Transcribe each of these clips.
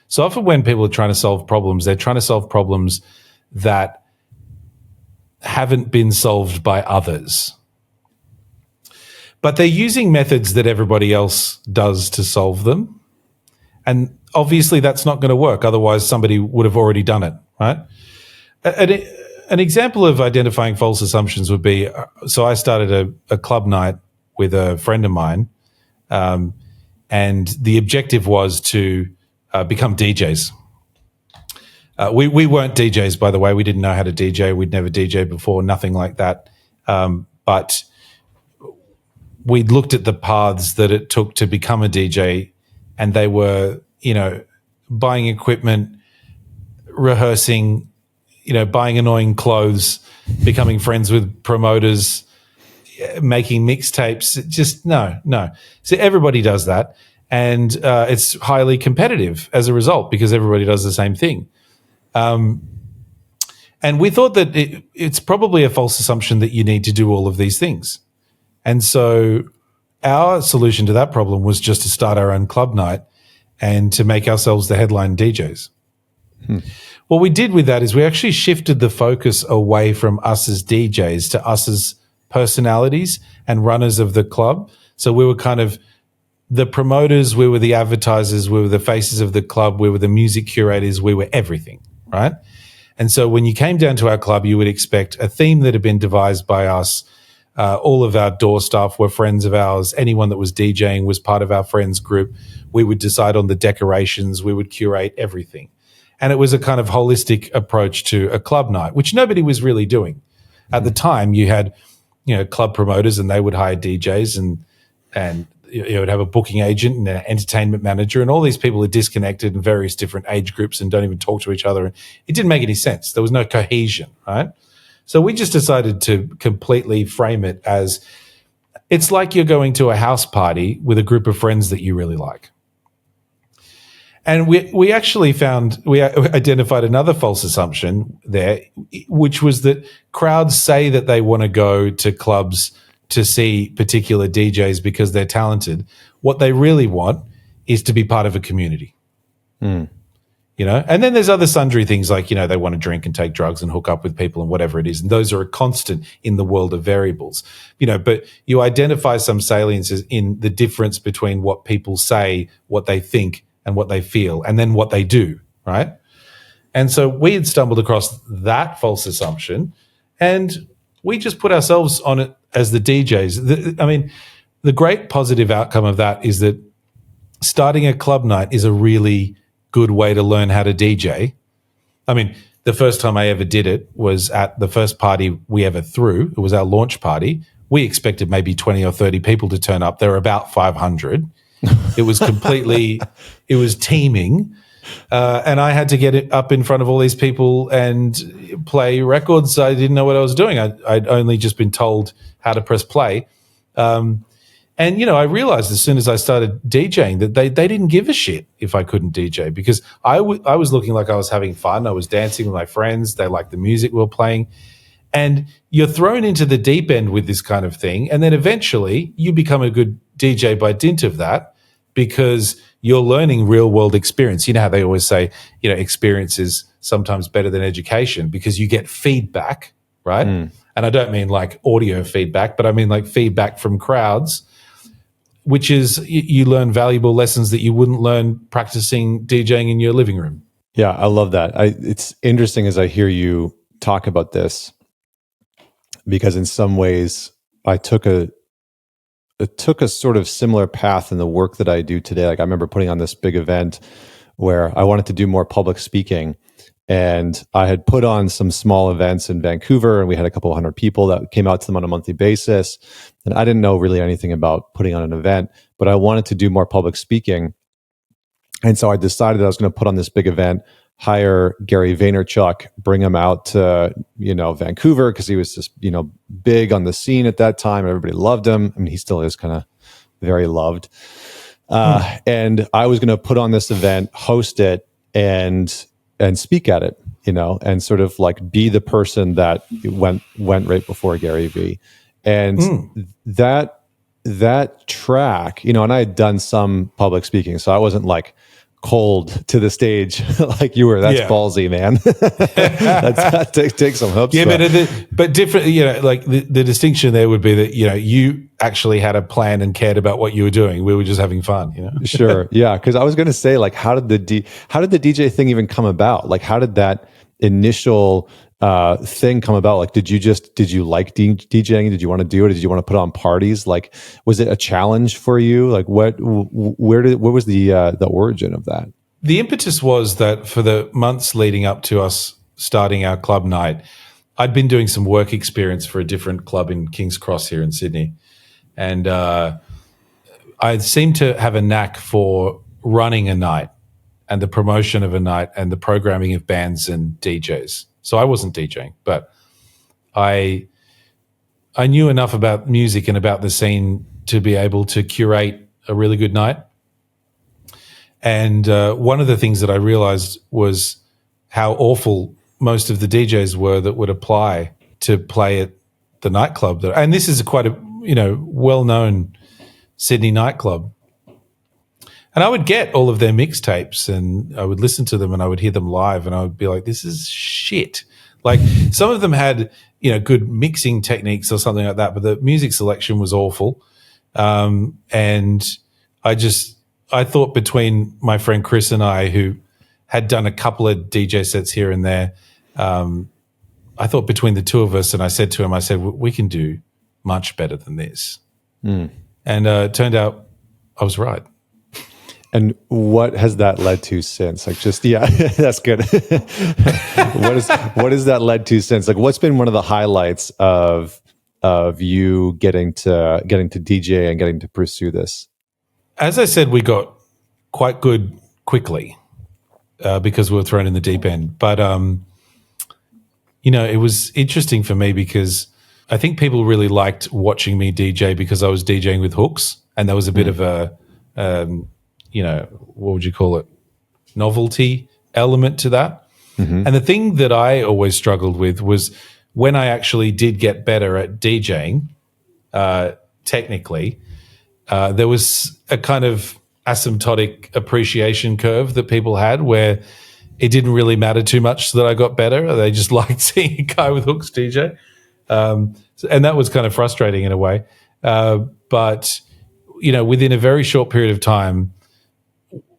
So often when people are trying to solve problems, they're trying to solve problems that haven't been solved by others. But they're using methods that everybody else does to solve them. And obviously that's not going to work. Otherwise, somebody would have already done it, right? An example of identifying false assumptions would be, so I started a club night with a friend of mine, and the objective was to become DJs. We weren't DJs, by the way. We didn't know how to DJ. We'd never DJed before, nothing like that. But we looked at the paths that it took to become a DJ, and they were, buying equipment, rehearsing, buying annoying clothes, becoming friends with promoters, making mixtapes. Just no. So everybody does that. And it's highly competitive as a result because everybody does the same thing. And we thought that it's probably a false assumption that you need to do all of these things. And so our solution to that problem was just to start our own club night and to make ourselves the headline DJs. What we did with that is we actually shifted the focus away from us as DJs to us as personalities and runners of the club. So we were kind of the promoters, we were the advertisers, we were the faces of the club, we were the music curators, we were everything, right? And so when you came down to our club, you would expect a theme that had been devised by us. All of our door staff were friends of ours. Anyone that was DJing was part of our friends group. We would decide on the decorations. We would curate everything. And it was a kind of holistic approach to a club night, which nobody was really doing. At the time, you had, club promoters, and they would hire DJs, and you would have a booking agent and an entertainment manager, and all these people are disconnected in various different age groups and don't even talk to each other. It didn't make any sense. There was no cohesion, right? So we just decided to completely frame it as it's like you're going to a house party with a group of friends that you really like. And we actually identified another false assumption there, which was that crowds say that they want to go to clubs to see particular DJs because they're talented. What they really want is to be part of a community. And then there's other sundry things like, they want to drink and take drugs and hook up with people and whatever it is. And those are a constant in the world of variables, but you identify some saliences in the difference between what people say, what they think, and what they feel, and then what they do, right? And so we had stumbled across that false assumption, and we just put ourselves on it as the DJs. The great positive outcome of that is that starting a club night is a really good way to learn how to DJ. The first time I ever did it was at the first party we ever threw. It was our launch party. We expected maybe 20 or 30 people to turn up. There were about 500. It was it was teeming. And I had to get it up in front of all these people and play records. I didn't know what I was doing. I'd only just been told how to press play. And I realized as soon as I started DJing that they didn't give a shit if I couldn't DJ, because I was looking like I was having fun. I was dancing with my friends. They liked the music we were playing. And you're thrown into the deep end with this kind of thing. And then eventually you become a good DJ by dint of that, because you're learning real world experience. You know how they always say, experience is sometimes better than education, because you get feedback, right? And I don't mean like audio feedback, but I mean like feedback from crowds, which is you learn valuable lessons that you wouldn't learn practicing DJing in your living room. Yeah, I love that. It's interesting as I hear you talk about this, because in some ways it took a sort of similar path in the work that I do today. Like I remember putting on this big event where I wanted to do more public speaking, and I had put on some small events in Vancouver, and we had a couple of hundred people that came out to them on a monthly basis. And I didn't know really anything about putting on an event, but I wanted to do more public speaking. And so I decided that I was going to put on this big event, hire Gary Vaynerchuk, bring him out to, Vancouver, because he was just, big on the scene at that time. Everybody loved him. He still is kind of very loved. And I was going to put on this event, host it, and speak at it, and sort of like be the person that went right before Gary V. And that track, and I had done some public speaking, so I wasn't like cold to the stage like you were. That's Yeah. ballsy, man. that takes some hoops. Yeah, but different. Like the distinction there would be that you actually had a plan and cared about what you were doing. We were just having fun. Sure, yeah. Because I was going to say, like, how did the DJ thing even come about? Like, how did that initial thing come about? Like, did you like DJing? Did you want to do it? Did you want to put on parties? Like, was it a challenge for you? Like, what was the origin of that? The impetus was that for the months leading up to us starting our club night, I'd been doing some work experience for a different club in King's Cross here in Sydney. And I seemed to have a knack for running a night and the promotion of a night and the programming of bands and DJs. So I wasn't DJing, but I knew enough about music and about the scene to be able to curate a really good night. And one of the things that I realized was how awful most of the DJs were that would apply to play at the nightclub. And this is quite a well-known Sydney nightclub. And I would get all of their mixtapes and I would listen to them and I would hear them live and I would be like, this is shit. Like some of them had, good mixing techniques or something like that, but the music selection was awful. And I thought between my friend Chris and I, who had done a couple of DJ sets here and there, I thought between the two of us, and I said to him, we can do much better than this. And it turned out I was right. And what has that led to since? Like, that's good. What has that led to since? Like, what's been one of the highlights of you getting to DJ and getting to pursue this? As I said, we got quite good quickly because we were thrown in the deep end. But, it was interesting for me because I think people really liked watching me DJ because I was DJing with hooks. And there was a bit of a, what would you call it? Novelty element to that. Mm-hmm. And the thing that I always struggled with was when I actually did get better at DJing, technically, there was a kind of asymptotic appreciation curve that people had where it didn't really matter too much that I got better. They just liked seeing a guy with hooks DJ. And that was kind of frustrating in a way. But, within a very short period of time,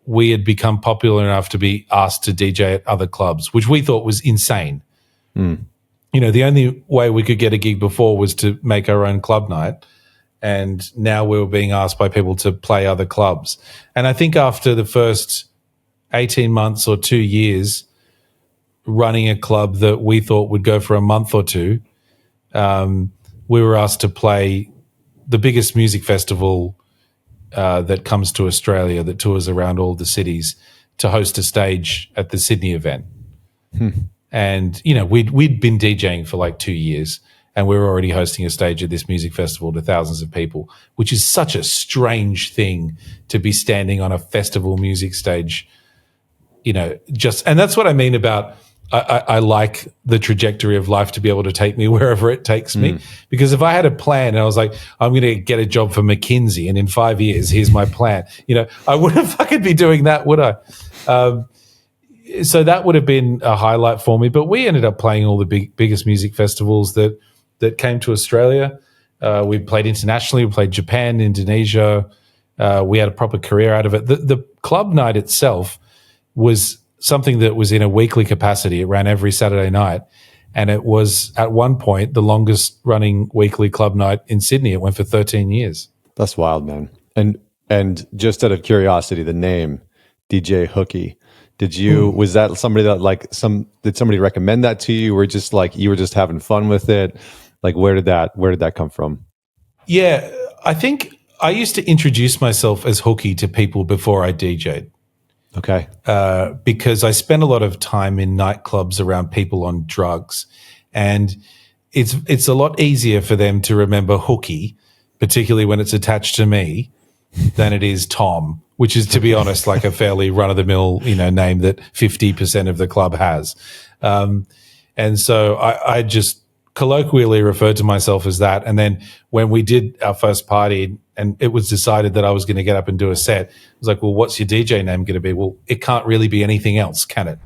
we had become popular enough to be asked to DJ at other clubs, which we thought was insane. The only way we could get a gig before was to make our own club night. And now we were being asked by people to play other clubs. And I think after the first 18 months or 2 years running a club that we thought would go for a month or two, we were asked to play the biggest music festival that comes to Australia, that tours around all the cities, to host a stage at the Sydney event. And, we'd been DJing for like 2 years. And we were already hosting a stage at this music festival to thousands of people, which is such a strange thing to be standing on a festival music stage, and that's what I mean about I like the trajectory of life to be able to take me wherever it takes me. Because if I had a plan and I was like, I'm going to get a job for McKinsey and in 5 years, here's my plan, I wouldn't fucking be doing that, would I? So that would have been a highlight for me. But we ended up playing all the biggest music festivals that came to Australia. We played internationally. We played Japan, Indonesia. We had a proper career out of it. The club night itself was something that was in a weekly capacity. It ran every Saturday night. And it was, at one point, the longest running weekly club night in Sydney. It went for 13 years. That's wild, man. And just out of curiosity, the name DJ Hookie, was that somebody that did somebody recommend that to you? Or just like, you were just having fun with it? Like, where did that come from? Yeah, I think I used to introduce myself as Hookie to people before I DJ'd. Okay. Because I spent a lot of time in nightclubs around people on drugs, and it's a lot easier for them to remember Hookie, particularly when it's attached to me, than it is Tom, which is, to be honest, like a fairly run-of-the-mill, name that 50% of the club has. And so I just colloquially referred to myself as that. And then when we did our first party and it was decided that I was going to get up and do a set, I was like, well, what's your DJ name going to be? Well, it can't really be anything else, can it?